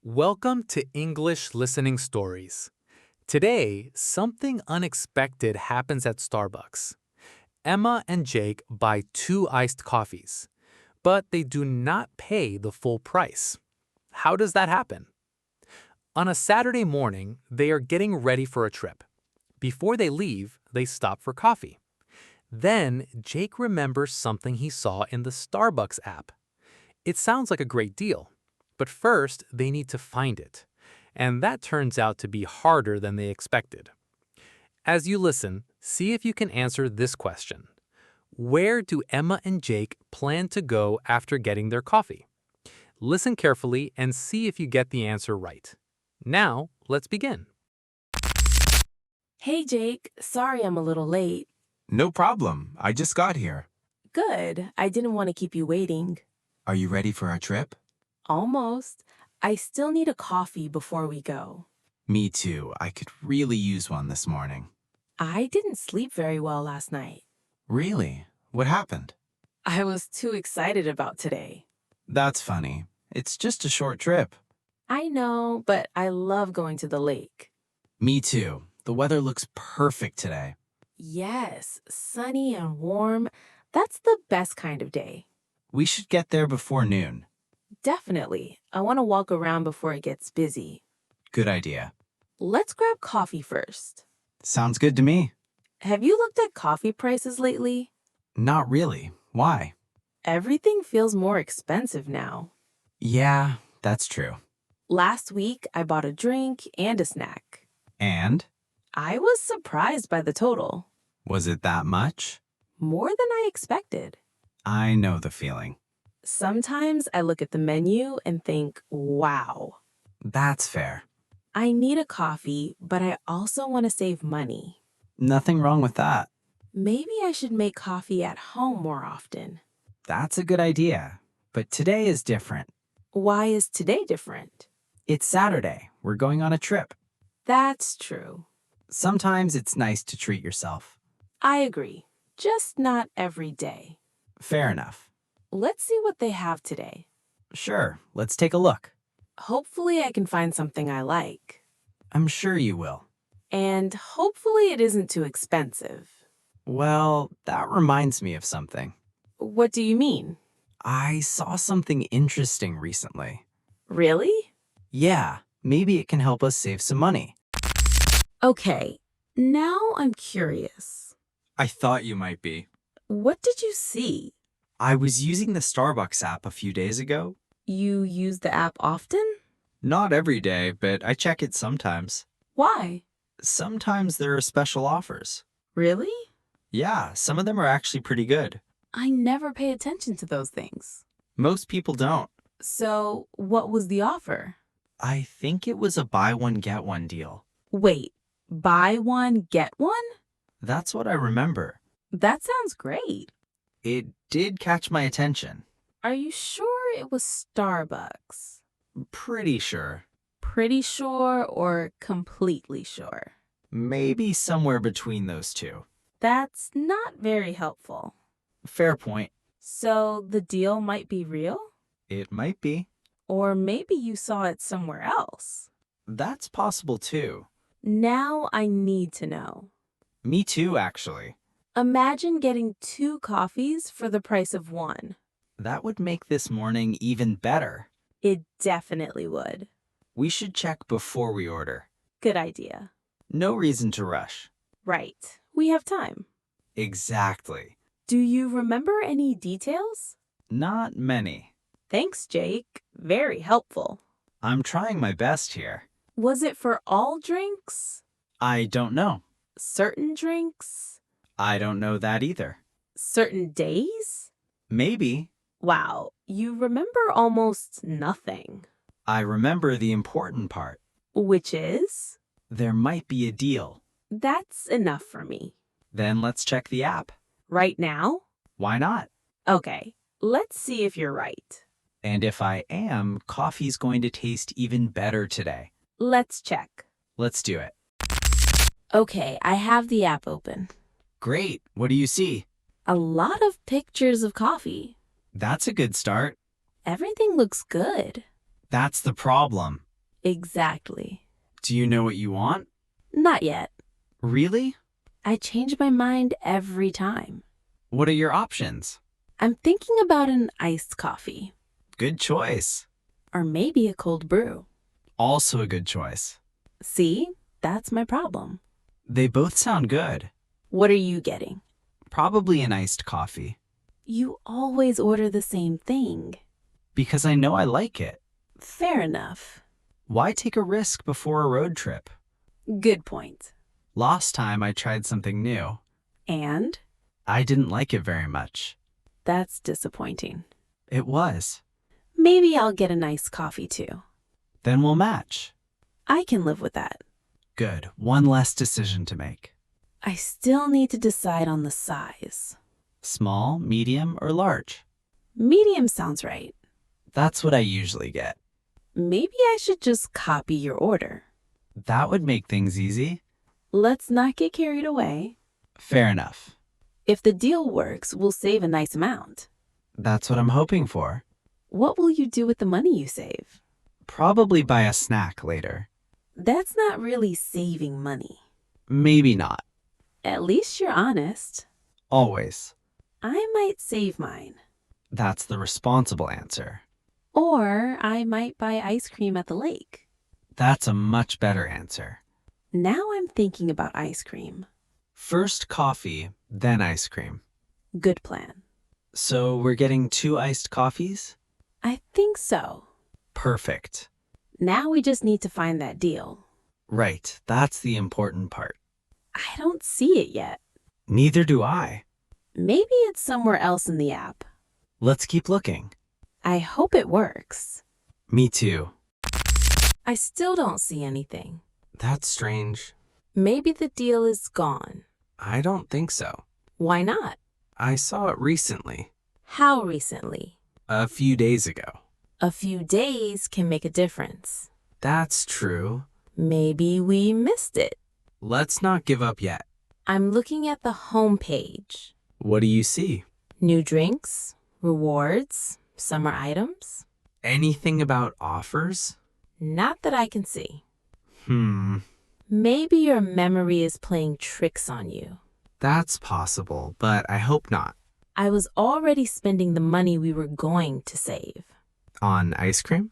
Welcome to English Listening Stories. Today, something unexpected happens at Starbucks. Emma and Jake buy two iced coffees, but they do not pay the full price. How does that happen? On a Saturday morning, they are getting ready for a trip. Before they leave, they stop for coffee. Then, Jake remembers something he saw in the Starbucks app. It sounds like a great deal. But first, they need to find it. And that turns out to be harder than they expected. As you listen, see if you can answer this question. Where do Emma and Jake plan to go after getting their coffee? Listen carefully and see if you get the answer right. Now, let's begin. Hey Jake, sorry I'm a little late. No problem. I just got here. Good, I didn't want to keep you waiting. Are you ready for our trip? Almost. I still need a coffee before we go. Me too. I could really use one this morning. I didn't sleep very well last night. Really? What happened? I was too excited about today. That's funny. It's just a short trip. I know, but I love going to the lake. Me too. The weather looks perfect today. Yes, sunny and warm. That's the best kind of day. We should get there before noon. Definitely. I want to walk around before it gets busy. Good idea. Let's grab coffee first. Sounds good to me. Have you looked at coffee prices lately? Not really. Why? Everything feels more expensive now. Yeah, that's true. Last week, I bought a drink and a snack. And? I was surprised by the total. Was it that much? More than I expected. I know the feeling. Sometimes I look at the menu and think, wow. That's fair. I need a coffee, but I also want to save money. Nothing wrong with that. Maybe I should make coffee at home more often. That's a good idea. But today is different. Why is today different? It's Saturday. We're going on a trip. That's true. Sometimes it's nice to treat yourself. I agree. Just not every day. Fair enough. Let's see what they have today. Sure, let's take a look. Hopefully I can find something I like. I'm sure you will. And hopefully it isn't too expensive. Well, that reminds me of something. What do you mean? I saw something interesting recently. Really? Yeah, maybe it can help us save some money. Okay, now I'm curious. I thought you might be. What did you see? I was using the Starbucks app a few days ago. You use the app often? Not every day, but I check it sometimes. Why? Sometimes there are special offers. Really? Yeah, some of them are actually pretty good. I never pay attention to those things. Most people don't. So, what was the offer? I think it was a buy one, get one deal. Wait, buy one, get one? That's what I remember. That sounds great. It did catch my attention. Are you sure it was Starbucks? Pretty sure. Pretty sure or completely sure? Maybe somewhere between those two. That's not very helpful. Fair point. So the deal might be real? It might be. Or maybe you saw it somewhere else. That's possible too. Now I need to know. Me too, actually. Imagine getting two coffees for the price of one. That would make this morning even better. It definitely would. We should check before we order. Good idea. No reason to rush. Right. We have time. Exactly. Do you remember any details? Not many. Thanks, Jake. Very helpful. I'm trying my best here. Was it for all drinks? I don't know. Certain drinks? I don't know that either. Certain days? Maybe. Wow, you remember almost nothing. I remember the important part. Which is? There might be a deal. That's enough for me. Then let's check the app. Right now? Why not? Okay, let's see if you're right. And if I am, coffee's going to taste even better today. Let's check. Let's do it. Okay, I have the app open. Great. What do you see? A lot of pictures of coffee. That's a good start. Everything looks good. That's the problem. Exactly. Do you know what you want? Not yet. Really? I change my mind every time. What are your options? I'm thinking about an iced coffee. Good choice. Or maybe a cold brew. Also a good choice. See? That's my problem. They both sound good. What are you getting? Probably an iced coffee. You always order the same thing. Because I know I like it. Fair enough. Why take a risk before a road trip? Good point. Last time I tried something new. And? I didn't like it very much. That's disappointing. It was. Maybe I'll get a nice coffee too. Then we'll match. I can live with that. Good. One less decision to make. I still need to decide on the size. Small, medium, or large? Medium sounds right. That's what I usually get. Maybe I should just copy your order. That would make things easy. Let's not get carried away. Fair enough. If the deal works, we'll save a nice amount. That's what I'm hoping for. What will you do with the money you save? Probably buy a snack later. That's not really saving money. Maybe not. At least you're honest. Always. I might save mine. That's the responsible answer. Or I might buy ice cream at the lake. That's a much better answer. Now I'm thinking about ice cream. First coffee, then ice cream. Good plan. So we're getting 2 iced coffees? I think so. Perfect. Now we just need to find that deal. Right, that's the important part. I don't see it yet. Neither do I. Maybe it's somewhere else in the app. Let's keep looking. I hope it works. Me too. I still don't see anything. That's strange. Maybe the deal is gone. I don't think so. Why not? I saw it recently, How recently? a few days ago. A few days can make a difference. That's true. Maybe we missed it. Let's not give up yet. I'm looking at the home page. What do you see? New drinks, rewards, summer items. Anything about offers? Not that I can see. Maybe your memory is playing tricks on you. That's possible, but I hope not. I was already spending the money we were going to save. On ice cream?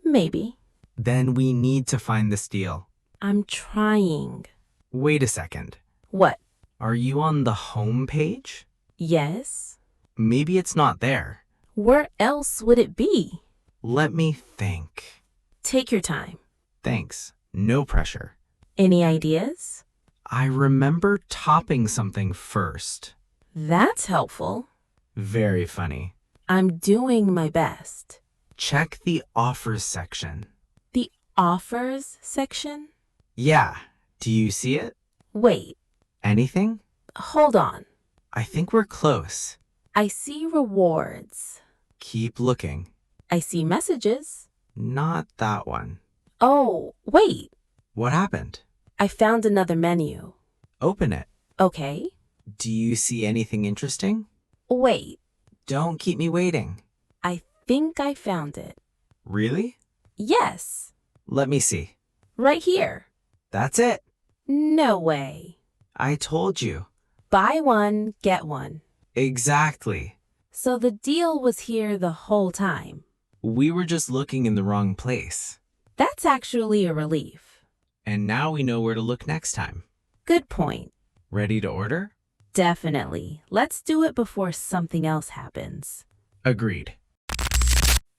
Maybe. Then we need to find this deal. I'm trying. Wait a second. What? Are you on the home page? Yes? Maybe it's not there. Where else would it be? Let me think. Take your time. Thanks. No pressure. Any ideas? I remember topping something first. That's helpful. Very funny. I'm doing my best. Check the offers section. The offers section? Yeah. Do you see it? Wait, Anything? hold on. I think we're close. I see rewards. Keep looking. I see messages. Not that one. Oh, wait. What happened? I found another menu. Open it. Okay. Do you see anything interesting? Wait, Don't keep me waiting. I think I found it. Really? Yes, Let me see. right here. That's it. No way. I told you. Buy one, get one. Exactly. So the deal was here the whole time. We were just looking in the wrong place. That's actually a relief. And now we know where to look next time. Good point. Ready to order? Definitely. Let's do it before something else happens. Agreed.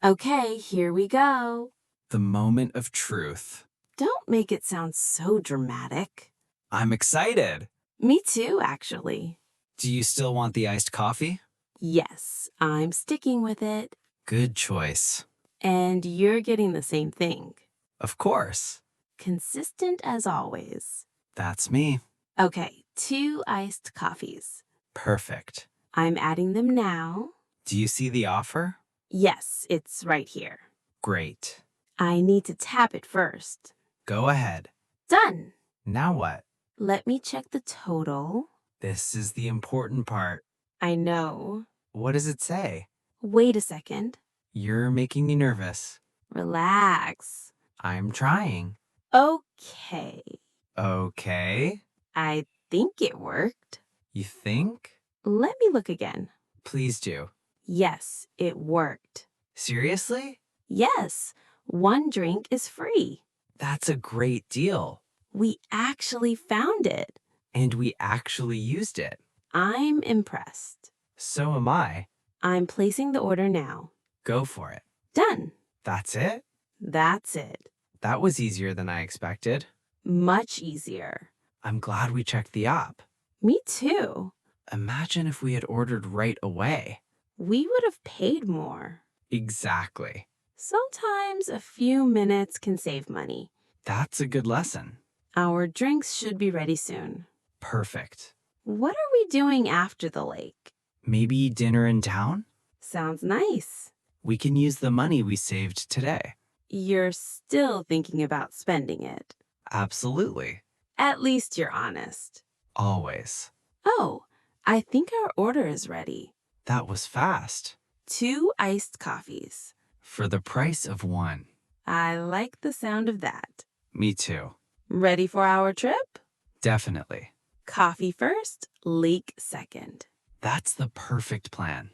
Okay, here we go. The moment of truth. Don't make it sound so dramatic. I'm excited. Me too, actually. Do you still want the iced coffee? Yes, I'm sticking with it. Good choice. And you're getting the same thing. Of course. Consistent as always. That's me. Okay, 2 iced coffees. Perfect. I'm adding them now. Do you see the offer? Yes, it's right here. Great. I need to tap it first. Go ahead. Done. Now what? Let me check the total. This is the important part. I know. What does it say? Wait a second. You're making me nervous. Relax. I'm trying. Okay. Okay. I think it worked. You think? Let me look again. Please do. Yes, it worked. Seriously? Yes, one drink is free. That's a great deal. We actually found it. And we actually used it. I'm impressed. So am I. I'm placing the order now. Go for it. Done. That's it? That's it. That was easier than I expected. Much easier. I'm glad we checked the app. Me too. Imagine if we had ordered right away. We would have paid more. Exactly. Sometimes a few minutes can save money. That's a good lesson. Our drinks should be ready soon. Perfect. What are we doing after the lake? Maybe dinner in town? Sounds nice. We can use the money we saved today. You're still thinking about spending it. Absolutely. At least you're honest. Always. Oh, I think our order is ready. That was fast. 2 iced coffees. For the price of one. I like the sound of that. Me too. Ready for our trip? Definitely. Coffee first, lake second. That's the perfect plan.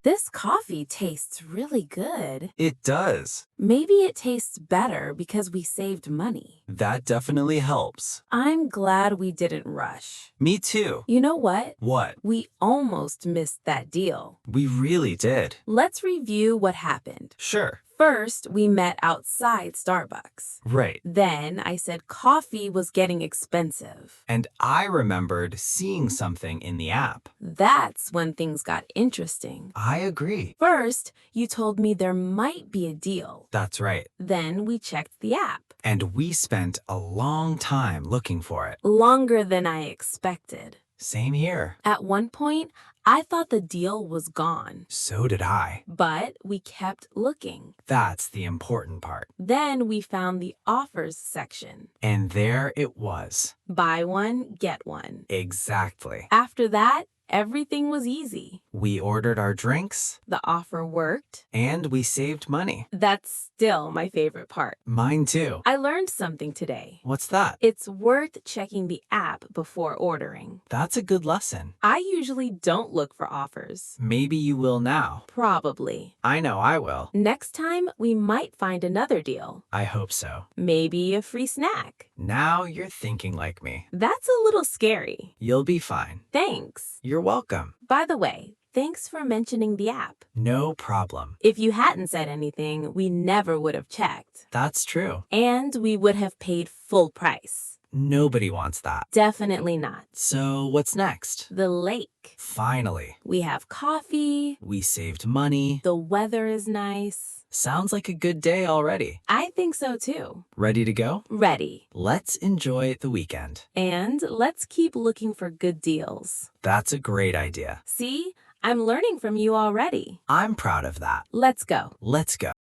This coffee tastes really good. It does. Maybe it tastes better because we saved money. That definitely helps. I'm glad we didn't rush. Me too. You know what? What? We almost missed that deal. We really did. Let's review what happened. Sure. First, we met outside Starbucks. Right. Then I said coffee was getting expensive. And I remembered seeing something in the app. That's when things got interesting. I agree. First, you told me there might be a deal. That's right. Then we checked the app. And we spent a long time looking for it. Longer than I expected. Same here. At one point, I thought the deal was gone. So did I. But we kept looking. That's the important part. Then we found the offers section. And there it was. Buy one, get one. Exactly. After that, everything was easy. We ordered our drinks, The offer worked. and we saved money. That's still my favorite part. Mine too. I learned something today. What's that? It's worth checking the app before ordering. That's a good lesson. I usually don't look for offers. Maybe you will now. Probably. I know I will. Next time, we might find another deal. I hope so. Maybe a free snack. Now you're thinking like me. That's a little scary. You'll be fine. Thanks. You're welcome. By the way, thanks for mentioning the app. No problem. If you hadn't said anything, we never would have checked. That's true. And we would have paid full price. Nobody wants that. Definitely not. So what's next? The lake. Finally, We have coffee. we saved money. The weather is nice. Sounds like a good day already. I think so too. Ready to go? Ready. Let's enjoy the weekend. And let's keep looking for good deals. That's a great idea. See, I'm learning from you already. I'm proud of that. Let's go. Let's go.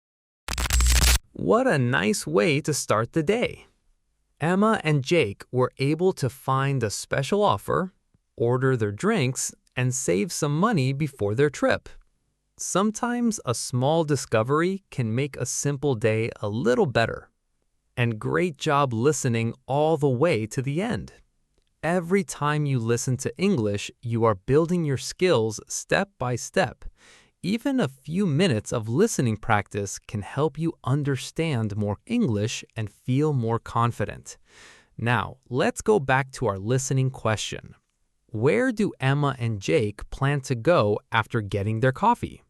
What a nice way to start the day. Emma and Jake were able to find a special offer, order their drinks, and save some money before their trip. Sometimes a small discovery can make a simple day a little better. And great job listening all the way to the end. Every time you listen to English, you are building your skills step by step. Even a few minutes of listening practice can help you understand more English and feel more confident. Now, let's go back to our listening question. Where do Emma and Jake plan to go after getting their coffee?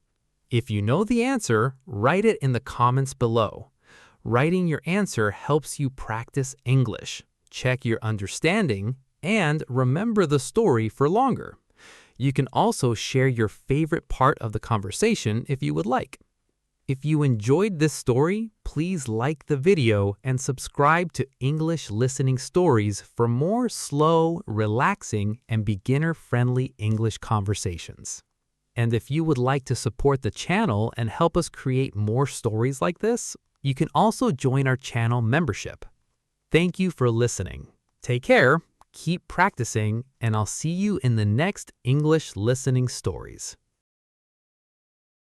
If you know the answer, write it in the comments below. Writing your answer helps you practice English, check your understanding, and remember the story for longer. You can also share your favorite part of the conversation if you would like. If you enjoyed this story, please like the video and subscribe to English Listening Stories for more slow, relaxing, and beginner-friendly English conversations. And if you would like to support the channel and help us create more stories like this, you can also join our channel membership. Thank you for listening. Take care, keep practicing, and I'll see you in the next English Listening Stories.